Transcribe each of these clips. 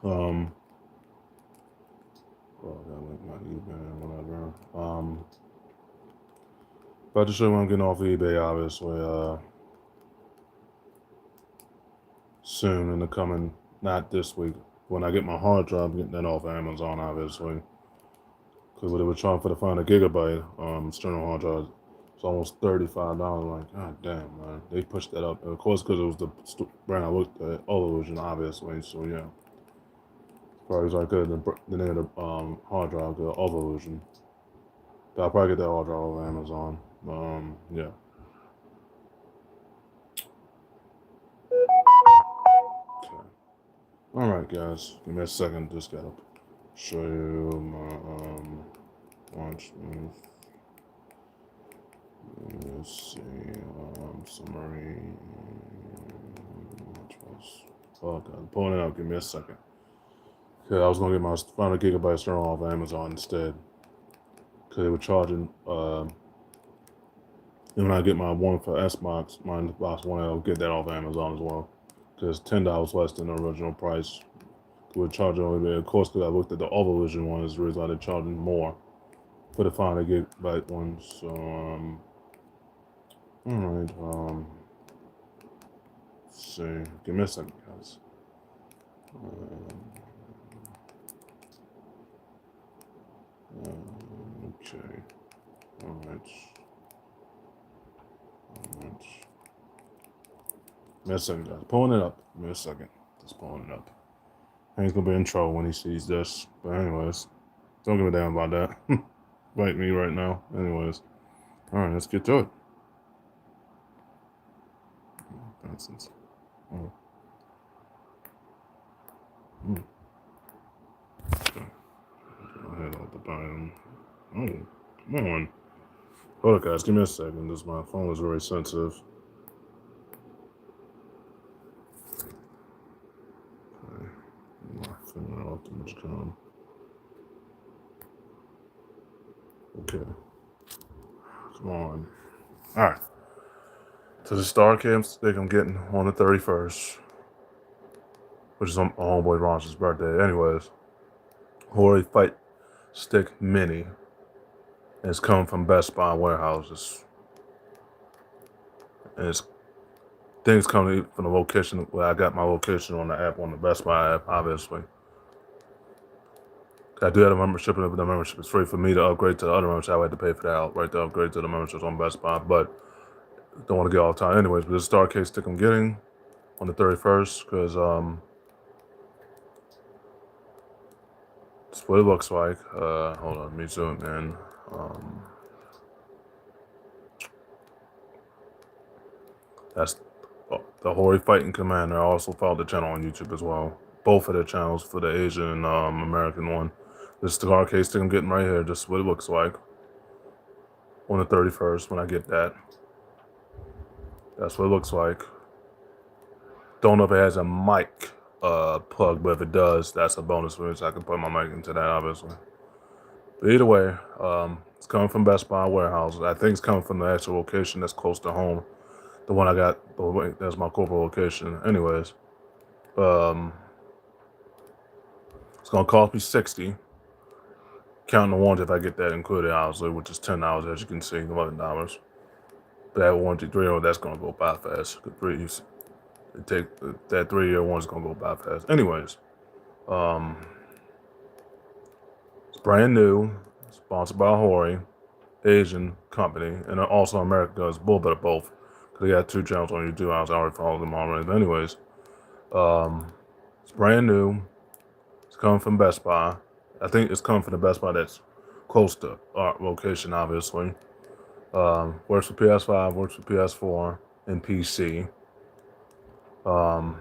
Well, I gotta link my eBay and whatever. But to show you what I'm getting off eBay, obviously, soon in the coming, not this week. When I get my hard drive, I'm getting that off Amazon, obviously. Because what they were trying for the find a gigabyte external hard drive, it's almost $35. Like, god damn, man. They pushed that up. And of course, because it was the brand I looked at, Illusion, obviously. So, yeah. Probably like the name of the hard drive, the Illusion. But I'll probably get that hard drive off Amazon. Yeah. Okay. Alright, guys. Give me a second. Just gotta show you my launch move. Let's see, summary. Which was, oh god, I'm pulling it out. Give me a second. Okay, I was gonna get my 500 gigabyte external off Amazon instead. Cause they were charging. And when I get my one for Xbox, my Xbox One, I'll get that off Amazon as well. Cause $10 less than the original price. We're charging only bit. Of course, because I looked at the Overvision one, is the reason why they're charging more for the 500 gigabyte one. So, all right. Let's see. Give me a second, guys. Okay. All right. All right. Give me a second, guys. Pulling it up. Give me a second. Just pulling it up. He's gonna be in trouble when he sees this. But anyways, don't give a damn about that. Bite me right now. Anyways. All right. Let's get to it. Nonsense. Oh. Okay. I had all the bottom. Oh, come on. Hold up, guys. Give me a second. This my phone is very sensitive. Okay. My finger off too much calm. Okay. Come on. All right. So the Star Camp stick I'm getting on the 31st, which is on my homeboy Ron's birthday. Anyways, Hori Fight Stick Mini. And it's coming from Best Buy warehouses. And it's things coming from the location where I got my location on the app, on the Best Buy app, obviously. I do have a membership, and the membership is free for me to upgrade to the other membership. I had to pay for that outright to upgrade to the memberships on Best Buy, but don't want to get all the time. Anyways, but this Star Case stick I'm getting on the 31st, because it's what it looks like. Hold on, let me zoom in. That's the Hori Fighting Commander. I also follow the channel on YouTube as well. Both of their channels for the Asian and American one. This Star Case stick I'm getting right here, just what it looks like on the 31st when I get that. That's what it looks like. Don't know if it has a mic plug, but if it does, that's a bonus for me, so I can put my mic into that, obviously. But either way, it's coming from Best Buy warehouses. I think it's coming from the actual location that's close to home. The one I got, that's my corporate location. Anyways, it's gonna cost me $60, counting the warranty if I get that included, obviously, which is $10 as you can see, $11. But that warranty 3-year, that's gonna go by fast. That 3-year one's gonna go by fast. Anyways, it's brand new, sponsored by Hori, Asian company, and also America does a little bit of both. Cause they got 2 channels on YouTube. I already followed them already. But anyways, it's brand new. It's coming from Best Buy. I think it's coming from the Best Buy that's close to our location, obviously. Works for PS5, works for PS4, and PC. And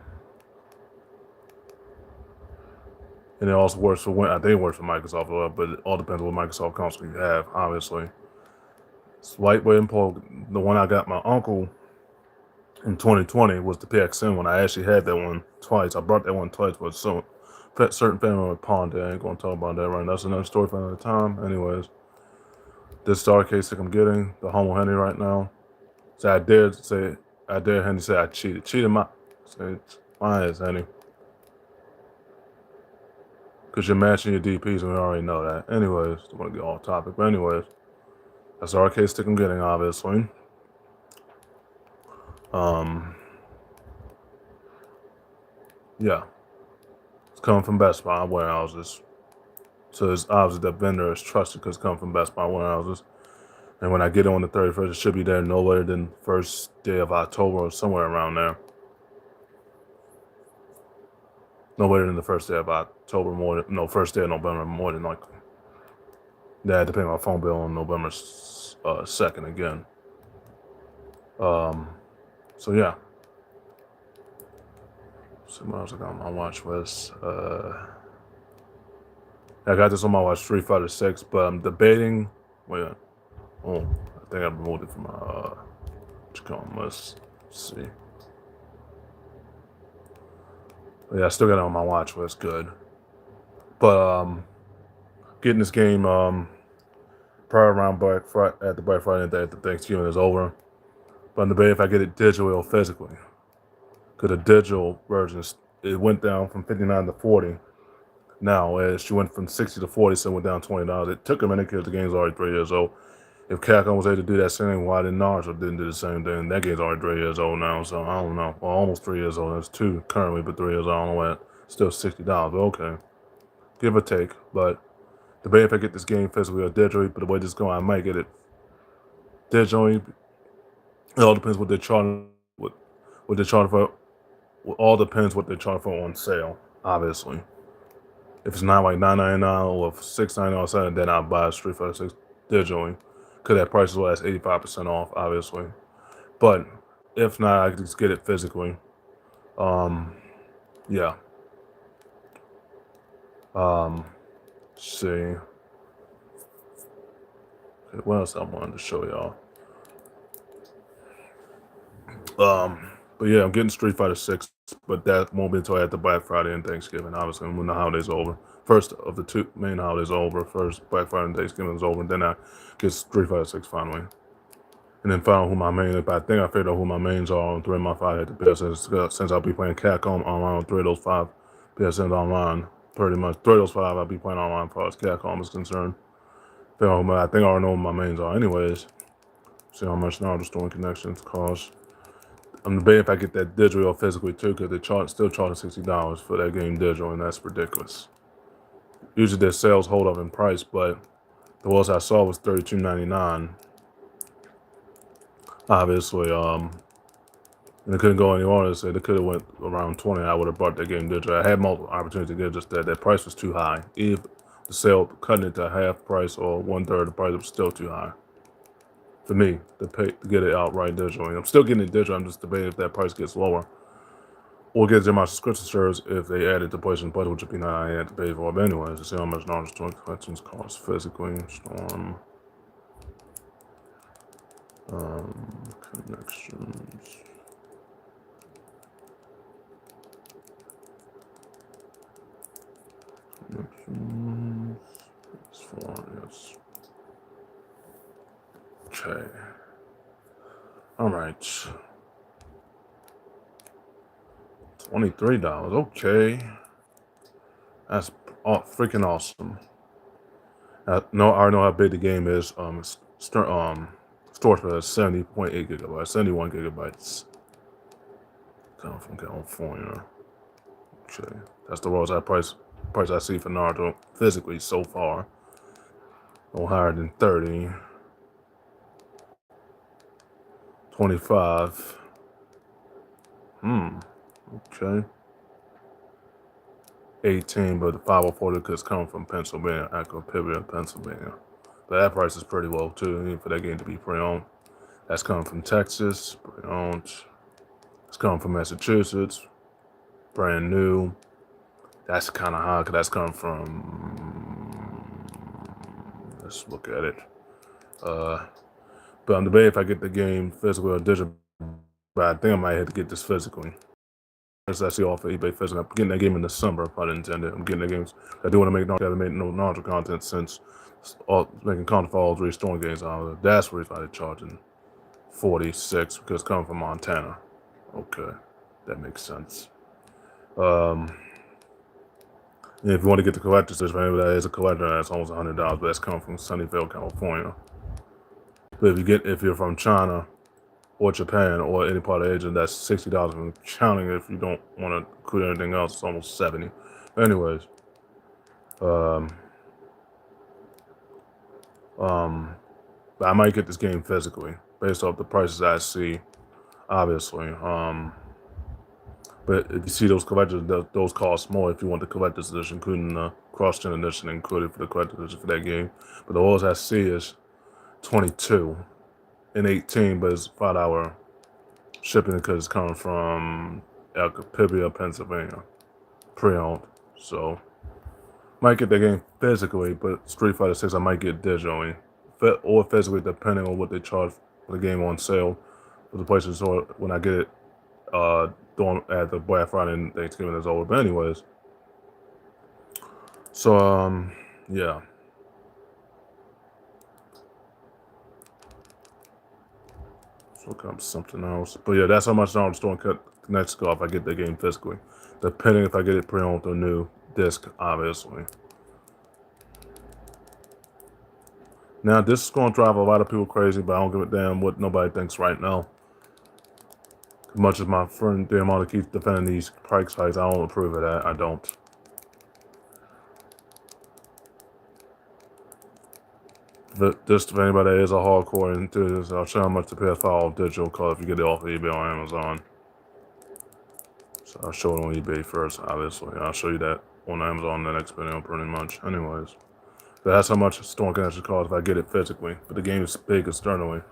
it also works for I think it works for Microsoft, but it all depends on what Microsoft console you have, obviously. It's lightweight and portable. The one I got my uncle in 2020 was the PXN one. I actually had that one twice. I brought that one twice, but certain family with pawned it. I ain't gonna talk about that right now. That's another story for another time. Anyways, this Star Case that I'm getting, the Homo Henry right now. So I dare Henry say I cheated. Cheated my ass, Henry. Because you're matching your DPs, and we already know that. Anyways, don't want to get off topic, but anyways, that's the arcade stick I'm getting, obviously. Yeah, it's coming from Best Buy warehouses. So it's obviously that vendor is trusted because it's coming from Best Buy warehouses. And when I get it on the 31st, it should be there no later than first day of October or somewhere around there. No later than the first day of October, first day of November, more than likely. Yeah, I had to pay my phone bill on November 2nd again. So yeah. So what else I got on my watch list? I got this on my watch, Street Fighter 6, but I'm debating. Wait, oh, I think I removed it from my list. Let's see. But yeah, I still got it on my watch list. Good, but getting this game prior around at the Black Friday day after Thanksgiving is over. But I'm debating if I get it digitally or physically. Because the digital version it went down from 59 to 40. Now, as she went from 60 to 40, so it went down $20. It took a minute because the game's already 3 years old. If Capcom was able to do that same thing, why didn't Naruto didn't do the same thing? That game's already 3 years old now, so I don't know. Well, almost 3 years old. It's 2 currently, but 3 years old. I don't know what. Still $60, but okay. Give or take. But debate if I get this game physically or digitally, but the way this is going, I might get it digitally. It all depends what they're charging. What they're charging for. It all depends what they're charging for on sale, obviously. If it's not like $9.99 or $6.99 or something, then I'll buy Street Fighter 6 digitally. Because that price is well, that's 85% off, obviously. But if not, I can just get it physically. Yeah. See. Okay, what else I wanted to show y'all? But yeah, I'm getting Street Fighter 6, but that won't be until after Black Friday and Thanksgiving, obviously, when the holiday's over. First of the two main holidays over. First, Black Friday and Thanksgiving is over, and then I get Street Fighter 6 finally. And then find out who my main is. But I think I figured out who my mains are on 3 of my 5 at the PSN. Since I'll be playing Capcom online on 3 of those 5 PSNs online, pretty much 3 of those 5 I'll be playing online as far as Capcom is concerned. I think I already know who my mains are anyways. See how much now the storing connections cost. I'm debating if I get that digital or physically too, because they're still charging $60 for that game digital, and that's ridiculous. Usually their sales hold up in price, but the ones I saw was $32.99. Obviously, and it couldn't go any lower. So they could have went around 20. I would have bought that game digital. I had multiple opportunities to get it, just that price was too high. If the sale cutting it to half price or 1/3 the price was still too high for me to get it outright digitally. I'm still getting it digital. I'm just debating if that price gets lower or get it in my subscription service if they added the PlayStation Plus, which would be not I had to pay for. But anyways, to see how much knowledge storing collections cost physically. Storm connections. As far as okay, all right, $23. Okay, that's freaking awesome. I already know how big the game is. Storage for 70.8 gigabytes, 71 gigabytes. Coming from California. Okay, that's the lowest price I see for Naruto physically so far. No higher than 30. 25. Okay. 18, but the 504 because it's coming from Pennsylvania, Acapulco, Pennsylvania. But that price is pretty low too, even for that game to be pre-owned. That's coming from Texas, pre-owned. It's coming from Massachusetts, brand new. That's kind of high because that's coming from. Let's look at it. But I'm debating if I get the game physical or digital. But I think I might have to get this physically. It's actually off of eBay physical. I'm getting that game in December, if I intended. I'm getting the games. I do want to make no Naruto content since making content for all 3 storing games. That's where they're charging 46 because it's coming from Montana. Okay, that makes sense. And if you want to get the collector's edition, maybe that is a collector, that's almost $100, but that's coming from Sunnyvale, California. But if you're from China or Japan or any part of Asia, that's $60. And counting if you don't want to include anything else, it's almost $70. Anyways, but I might get this game physically based off the prices I see, obviously. But if you see those collectors, those cost more if you want the collector's edition, including the cross-gen edition included for the collector's edition for that game. But the ones I see is 22 and 18, but it's $5 shipping because it's coming from Alcapibia, Pennsylvania, pre-owned. So might get that game physically, but Street Fighter 6 I might get digitally or physically depending on what they charge for the game on sale for the PlayStation Store when I get it at the Black Friday and Thanksgiving is over. But anyways, so yeah. So look up something else. But yeah, that's how much I'm storing next go if I get the game physically. Depending if I get it pre-owned or new disc, obviously. Now this is gonna drive a lot of people crazy, but I don't give a damn what nobody thinks right now. As much as my friend Diamante keeps defending these price hikes, I don't approve of that. I don't. Just if anybody is a hardcore into this, I'll show how much the PS5 off digital cost if you get it off of eBay or Amazon. So I'll show it on eBay first, obviously. I'll show you that on Amazon in the next video, pretty much. Anyways, but that's how much Storm can actually cost if I get it physically. But the game is big externally,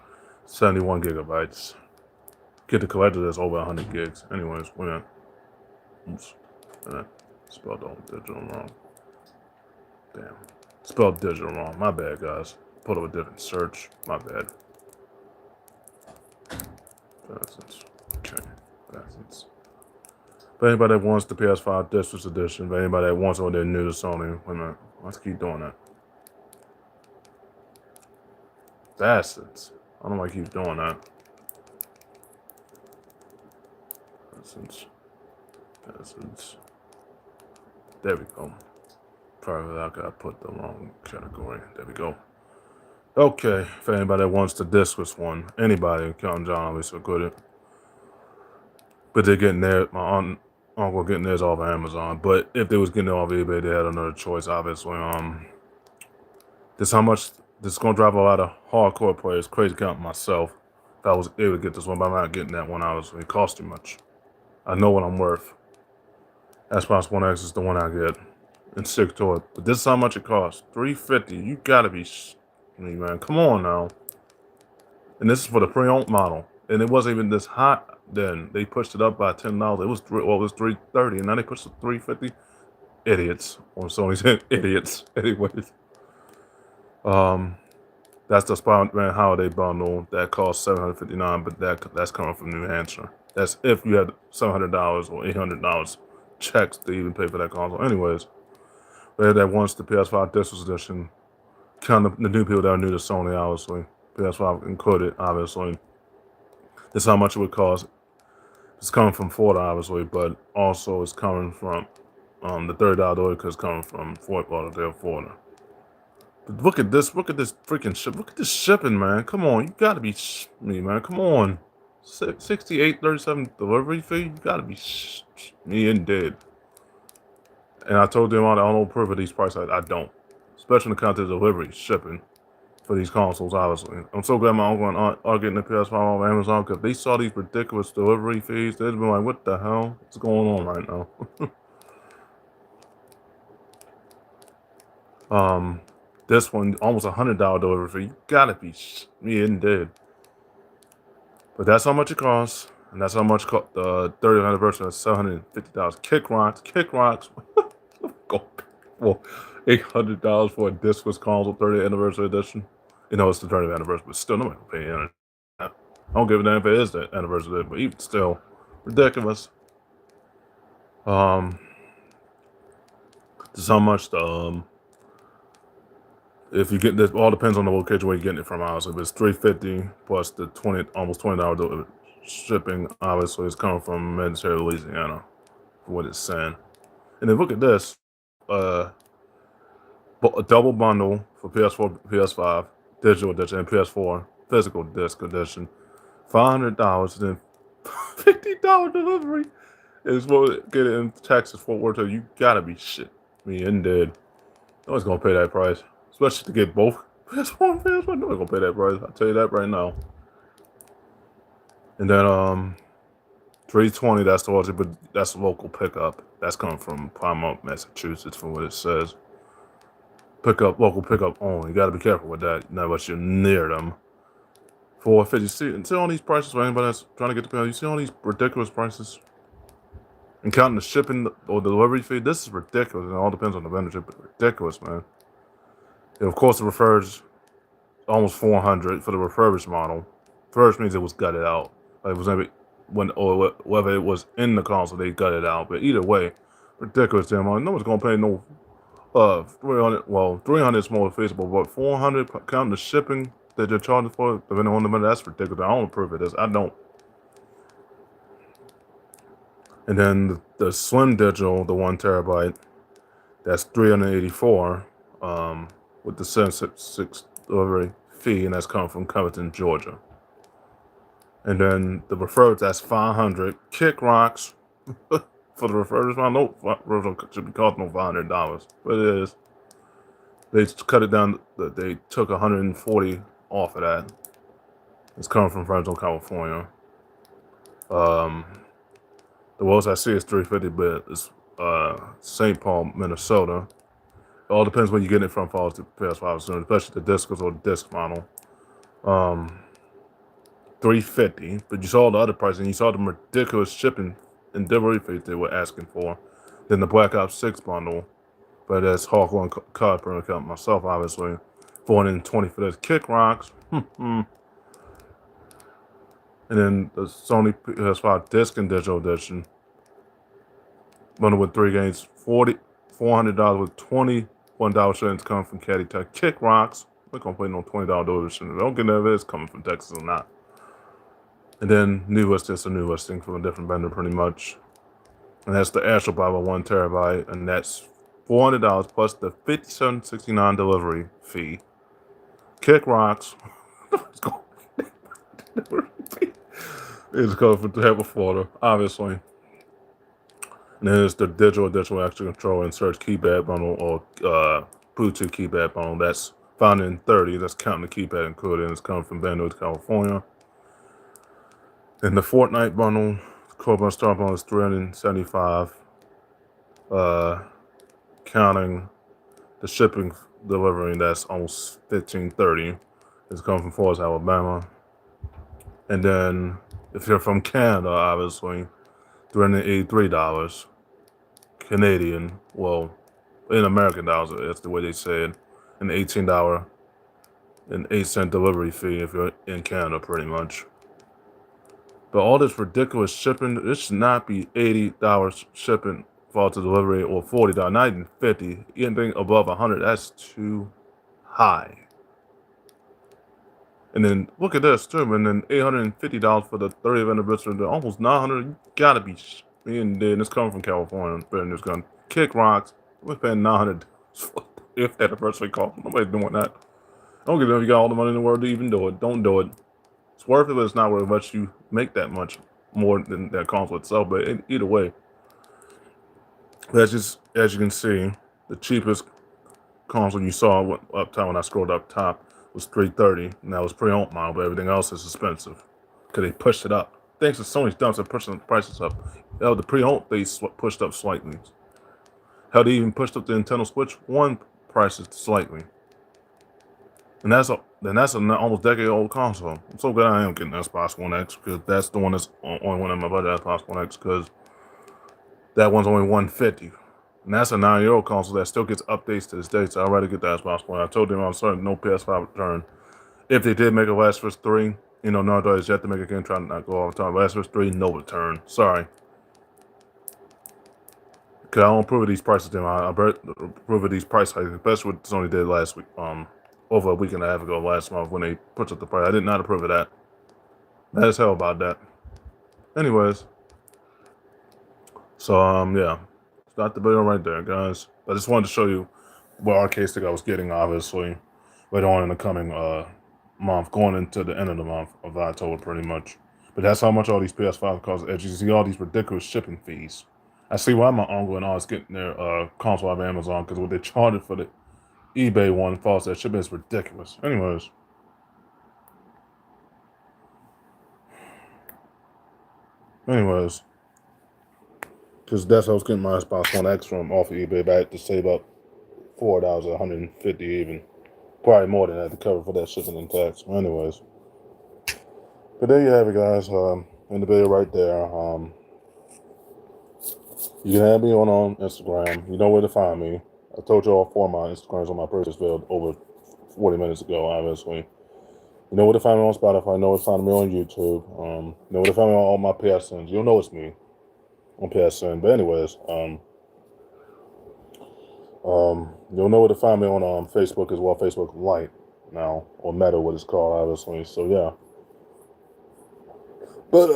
71 gigabytes. Get the collector that's over 100 gigs. Anyways, wait a minute. Oops. Spelled on digital wrong. Damn. Spelled digital wrong. My bad, guys. Put up a different search. My bad. Facets. Okay. Facets. If anybody that wants the PS5 Districts Edition, if anybody that wants it when they're new to Sony, wait a minute. Let's keep doing that. Facets. I don't know why I keep doing that. Facets. There we go. Probably I gotta put the wrong category. There we go. Okay, if anybody that wants the discless one, anybody, Count John obviously could. But they're getting their, my uncle getting theirs off of Amazon. But if they was getting it off of eBay, they had another choice, obviously. This how much this is gonna drive a lot of hardcore players crazy, counting myself. If I was able to get this one, but I'm not getting that one, obviously. It costs too much. I know what I'm worth. Xbox One X is the one I get. And stick to it. But this is how much it costs. $350. You gotta be me, man. Come on now. And this is for the pre-owned model. And it wasn't even this hot then. They pushed it up by $10. It was $330, and now they pushed it to $350. Idiots. Or Sony's idiots. Anyways. That's the Spider-Man Holiday bundle that costs $759, but that's coming from New Hampshire. That's if you had $700 or $800 checks to even pay for that console. Anyways. That wants the PS5 Digital Edition, kind of the new people that are new to Sony, obviously, PS5 included, obviously. This is how much it would cost. It's coming from Florida, obviously, but also it's coming from the $30 order because it's coming from Fort Lauderdale, Florida. But look at this freaking ship. Look at this shipping, man. Come on, you gotta be me, man. Come on, $68.37 delivery fee. You gotta be me indeed. And I told them I don't approve of these prices. I don't. Especially when it comes to delivery, shipping for these consoles, obviously. I'm so glad my uncle and aunt are getting the PS5 off Amazon because they saw these ridiculous delivery fees. They'd been like, what the hell? What's going on right now? This one, almost $100 delivery fee. You gotta be me indeed. But that's how much it costs. And that's how much the 30th anniversary of $750. Kick rocks. Go. Well, $800 for a discless console 30th anniversary edition. You know, it's the 30th anniversary, but still, nobody will pay it. I don't give a damn if it is the anniversary, but even still, ridiculous. Just how much if you get this, all depends on the location where you're getting it from, obviously. But it's $350 plus the almost $20 shipping. Obviously, it's coming from Mediterranean, Louisiana, for what it's saying. And then look at this. a double bundle for PS4, PS5, digital edition, and PS4 physical disc edition. $500, then $50 delivery. Is what get it in Texas, Fort Worth. You gotta be shit me and dead. No one's gonna pay that price, especially to get both PS4 and PS5. No one's gonna pay that price. I'll tell you that right now. And then 320. That's the but that's a local pickup. That's coming from Plymouth, Massachusetts, from what it says. Local pickup only. You gotta be careful with that. Now, but you're near them. 450. See all these prices for anybody that's trying to get the pay. You see all these ridiculous prices, and counting the shipping or delivery fee. This is ridiculous. And it all depends on the vendor. But ridiculous, man. And of course, it refers almost 400 for the refurbished model. First means it was gutted out. Like it was maybe or whether it was in the console they gutted out. But either way, ridiculous damn money. No one's gonna pay no 300. Well, 300 is more feasible, but 400 counting the shipping that you're charging for, depending on the money, that's ridiculous. I don't approve of this. I don't. And then the Slim Digital, the 1 terabyte, that's $384 with the 76 delivery fee, and that's coming from Covington, Georgia. And then the refurbished, that's $500. Kick rocks for the refurbished one. No, should be costing no $500, but it is. They cut it down. They took $140 off of that. It's coming from Fresno, California. The lowest I see is $350, but it's St. Paul, Minnesota. It all depends where you get it from, falls to PS5 soon, especially the discs or the disc model. $350, but you saw the other price and you saw the ridiculous shipping and delivery fees they were asking for. Then the Black Ops 6 bundle, but that's Hawk One card per account myself, obviously. $420 for this. Kick rocks. And then the Sony PS5 disc and digital edition. Bundle with 3 games, $400 with $21 shillings coming from Caddy Tech. Kick rocks. We're gonna play no $20 delivery. Don't get nervous, it's coming from Texas or not. And then new listing, it's a new listing from a different vendor pretty much. And that's the Astro Bible 1 terabyte, and that's $400 plus the $57.69 delivery fee. Kick rocks. It's coming from Tampa, Florida, obviously. And then it's the digital action control and search keypad bundle or Bluetooth keypad bundle. That's $530. That's counting the keypad included. And it's coming from Van Nuys, California. And the Fortnite bundle, Cobalt Star bundle is $375. Counting the shipping delivery, that's almost $1530. It's coming from Forest, Alabama. And then if you're from Canada, obviously, $383 Canadian. Well, in American dollars, that's the way they say it. An $18 and 8-cent delivery fee if you're in Canada, pretty much. But all this ridiculous shipping, it should not be $80 shipping for to delivery or $40, not even $50. Anything above $100, that's too high. And then look at this too, and then $850 for the 30th anniversary. Almost $900. You gotta be being dead. It's coming from California. This gun, kick rocks. We're paying $900 for the 5th anniversary cost. Nobody's doing that. I don't give a damn if you got all the money in the world to even do it. Don't do it. It's worth it, but it's not worth much. You make that much more than that console itself. But either way, that's just, as you can see, the cheapest console you saw up top when I scrolled up top was $330, and that was pre-owned model, but everything else is expensive because they pushed it up. Thanks to Sony's dumps, they're pushing the prices up. Hell, the pre-owned they pushed up slightly. Hell, they even pushed up the Nintendo Switch 1 prices slightly. And that's an almost decade-old console. I'm so glad I am getting Xbox One X because that's the one that's only one in my budget, Xbox One X, because that one's only $150. And that's a 9-year-old console that still gets updates to this day, so I'd rather get the Xbox One. I told them I'm sorry, no PS5 return. If they did make a Last of Us 3, Naughty Dog is yet to make a game, trying to not go off the time. Last of Us 3, no return. Sorry. Because I don't approve of these prices, then I approve of these price hikes, especially what Sony did last week, over a week and a half ago, last month, when they put up the price. I did not approve of that. Mad as hell about that. Anyways. So, yeah. Start the video right there, guys. I just wanted to show you what arcade stick I was getting, obviously, later on in the coming month, going into the end of the month of October, pretty much. But that's how much all these PS5 cost. As you see, all these ridiculous shipping fees. I see why my uncle and I was getting their console off of Amazon, because what they charged for the eBay one, false, that shipping is ridiculous. Anyways. Because that's how I was getting my Xbox One X from off of eBay, but I had to save up $4, 150 even. Probably more than that to cover for that shipping and tax. Anyways. But there you have it, guys. In the video right there. You can have me on Instagram. You know where to find me. I told you all 4 of my Instagrams on my previous video over 40 minutes ago, obviously. You know where to find me on Spotify. You know where to find me on YouTube. You know where to find me on all my PSNs. You'll know it's me on PSN. But anyways, you'll know where to find me on Facebook as well. Facebook Lite now, or Meta, what it's called, obviously. So yeah. But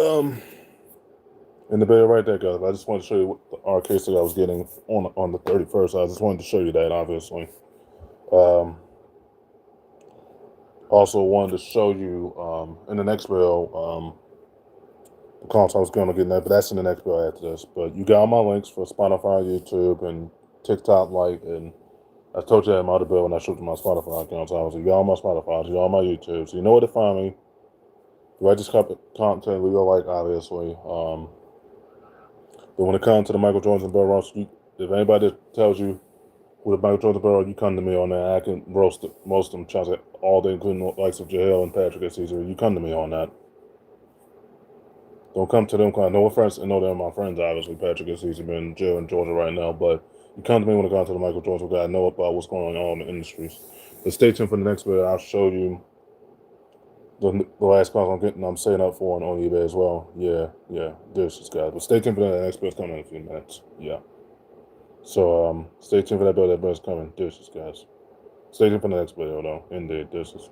in the video right there, guys, I just wanted to show you what the arcade stick I was getting on the 31st. I just wanted to show you that, obviously. Also wanted to show you in the next video the console I was going to get in that, but that's in the next video after this. But you got all my links for Spotify, YouTube, and TikTok, and I told you that in my other bill when I showed you my Spotify accounts. Obviously, you got all my Spotify, you got all my YouTube, so you know where to find me. If I just content, leave a like, obviously. But when it comes to the Michael Jordan and Bill Ross, if anybody tells you who the Michael Jordan Bill, you come to me on that. I can roast most of them, try to all day, including the likes of Jael and Patrick and Caesar. You come to me on that. Don't come to them, because I know friends, and know they're my friends, obviously. Patrick and Caesar been in jail in Georgia right now, but you come to me when it comes to the Michael Jordan, because I know about what's going on in the industries. But stay tuned for the next video. I'll show you the last console I'm setting up for on eBay as well. Yeah, dishes, guys. But stay tuned for that next video coming in a few minutes. Yeah. So stay tuned for that video. That video's coming. Dishes, guys. Stay tuned for the next video though. Indeed, dishes.